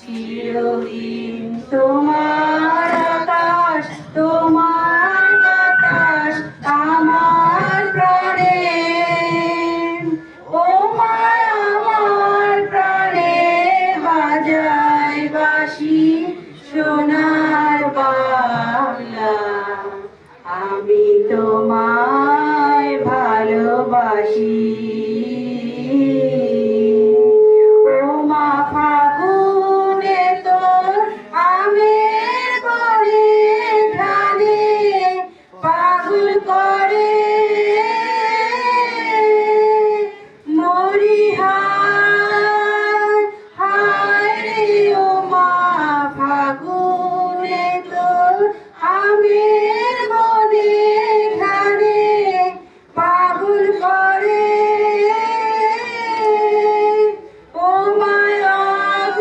চিরদিন তোমার আকাশ, তোমার বাতাস আমার প্রাণে। ও মা আমার প্রাণে বাজায় বাঁশি সোনা